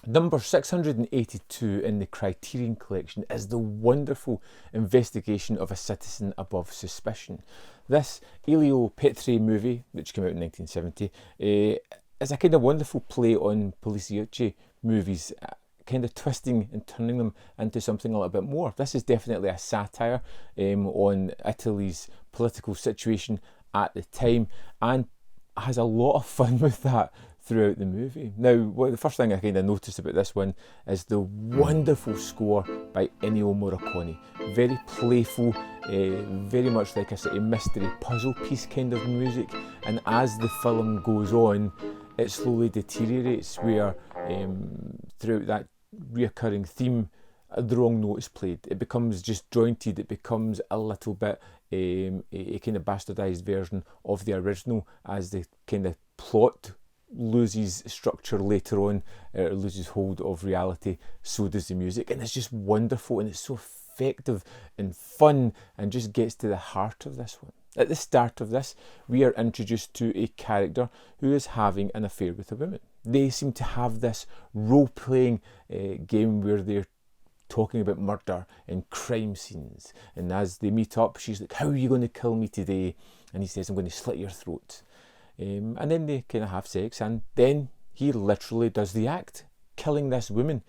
Number 682 in the Criterion collection is the wonderful investigation of a citizen above suspicion. This Elio Petri movie, which came out in 1970, is a kind of wonderful play on Poliziotti movies, kind of twisting and turning them into something a little bit more. This is definitely a satire on Italy's political situation at the time, and has a lot of fun with that throughout the movie. Now, the first thing I kind of noticed about this one is the wonderful score by Ennio Morricone. Very playful, very much like a sort of mystery puzzle piece kind of music, and as the film goes on, it slowly deteriorates, where throughout that reoccurring theme, the wrong note is played. It becomes disjointed, it becomes a little bit a kind of bastardised version of the original, as the kind of plot loses structure later on, loses hold of reality, so does the music. And it's just wonderful, and it's so effective and fun, and just gets to the heart of this one. At the start of this, we are introduced to a character who is having an affair with a woman. They seem to have this role-playing game where they're talking about murder and crime scenes, and as they meet up, she's like, "How are you going to kill me today?" And he says, "I'm going to slit your throat." And then they kind of have sex, and then he literally does the act, killing this woman.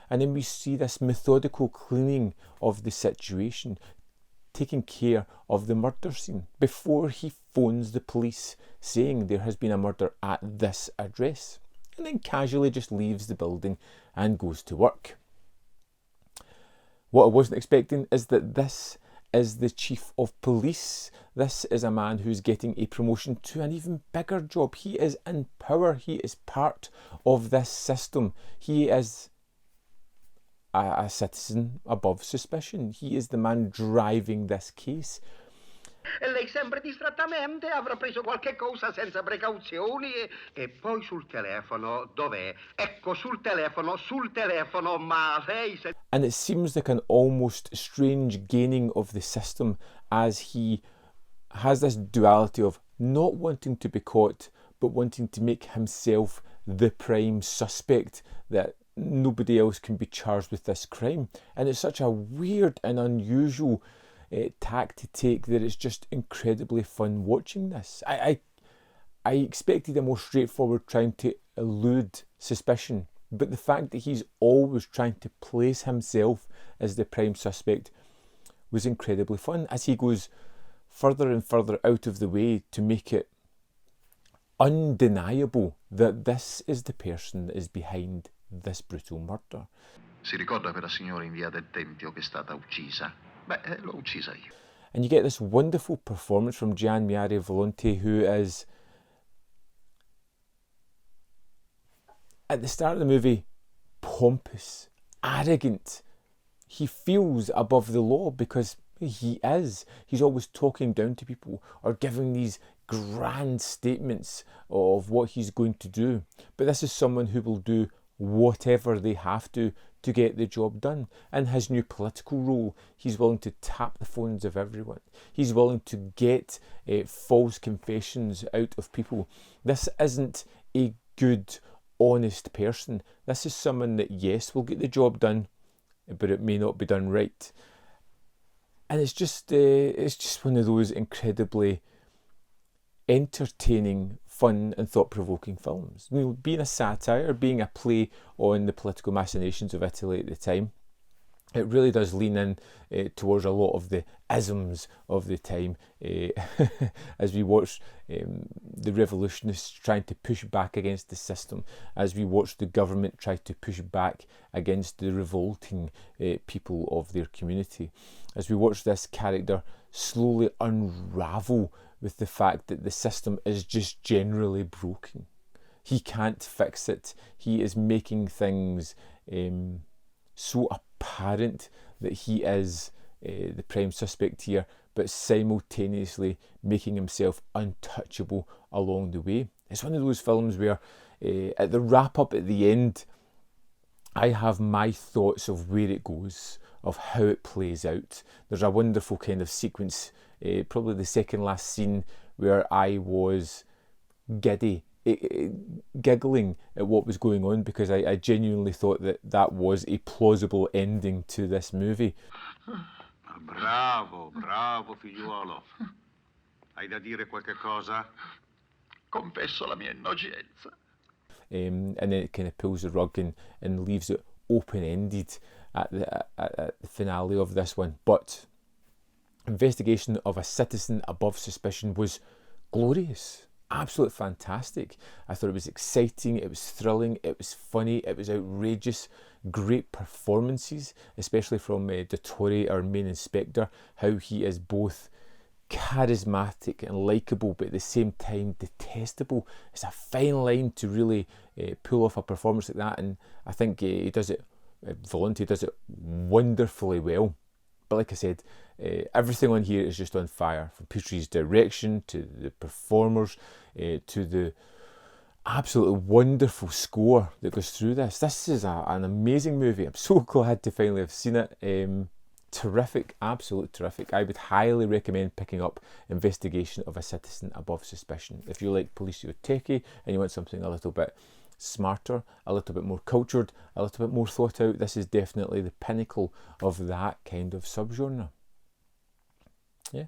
And then we see this methodical cleaning of the situation, taking care of the murder scene before he phones the police saying there has been a murder at this address, and then casually just leaves the building and goes to work. What I wasn't expecting is that this is the chief of police. This is a man who's getting a promotion to an even bigger job. He is in power. He is part of this system. He is a citizen above suspicion. He is the man driving this case. Lei sempre distrattamente avrà preso qualche cosa senza precauzioni e poi sul telefono, dov'è? Ecco, sul telefono, ma lei se... And it seems like an almost strange gaining of the system, as he has this duality of not wanting to be caught, but wanting to make himself the prime suspect, that nobody else can be charged with this crime. And it's such a weird and unusual tack to take that it's just incredibly fun watching this. I expected a more straightforward trying to elude suspicion, but the fact that he's always trying to place himself as the prime suspect was incredibly fun, as he goes further and further out of the way to make it undeniable that this is the person that is behind this brutal murder. Si ricorda quella signora in via del Tempio che è stata uccisa? Beh, l'ho uccisa io. And you get this wonderful performance from Gian Maria Volonte, who is, at the start of the movie, pompous, arrogant. He feels above the law because he is. He's always talking down to people or giving these grand statements of what he's going to do. But this is someone who will do whatever they have to get the job done. In his new political role, he's willing to tap the phones of everyone. He's willing to get false confessions out of people. This isn't a good, honest person. This is someone that, yes, will get the job done, but it may not be done right. And it's just one of those incredibly entertaining, fun and thought-provoking films. You know, being a satire, being a play on the political machinations of Italy at the time, it really does lean in towards a lot of the isms of the time, as we watch the revolutionists trying to push back against the system, as we watch the government try to push back against the revolting people of their community, as we watch this character slowly unravel with the fact that the system is just generally broken. He can't fix it. He is making things so apparent that he is the prime suspect here, but simultaneously making himself untouchable along the way. It's one of those films where at the wrap up at the end, I have my thoughts of where it goes, of how it plays out. There's a wonderful kind of sequence, probably the second last scene, where I was giddy giggling at what was going on, because I genuinely thought that that was a plausible ending to this movie. Bravo, bravo figliuolo. Hai da dire qualche cosa? Confesso la mia innocenza. And then it kind of pulls the rug and leaves it open-ended at the finale of this one. But Investigation of a Citizen Above Suspicion was glorious, absolutely fantastic. I thought it was exciting, it was thrilling, it was funny, it was outrageous. Great performances, especially from Dottore, our main inspector, how he is both charismatic and likeable, but at the same time detestable. It's a fine line to really pull off a performance like that, and I think he does it, Volonté does it wonderfully well. But like I said, everything on here is just on fire, from Petri's direction to the performers to the absolutely wonderful score that goes through this. This is an amazing movie. I'm so glad to finally have seen it. Terrific, absolute terrific. I would highly recommend picking up Investigation of a Citizen Above Suspicion. If you like Policio Techie and you want something a little bit smarter, a little bit more cultured, a little bit more thought out, this is definitely the pinnacle of that kind of subgenre. Yeah.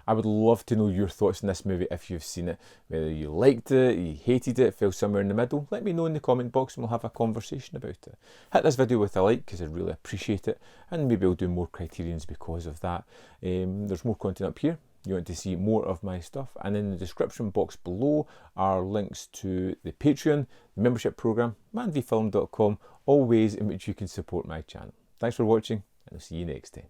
I would love to know your thoughts on this movie if you've seen it. Whether you liked it, you hated it, fell somewhere in the middle. Let me know in the comment box and we'll have a conversation about it. Hit this video with a like because I really appreciate it, and maybe I'll do more Criterions because of that. There's more content up here. You want to see more of my stuff, and in the description box below are links to the Patreon, the membership program, manvfilm.com, all ways in which you can support my channel. Thanks for watching, and I'll see you next time.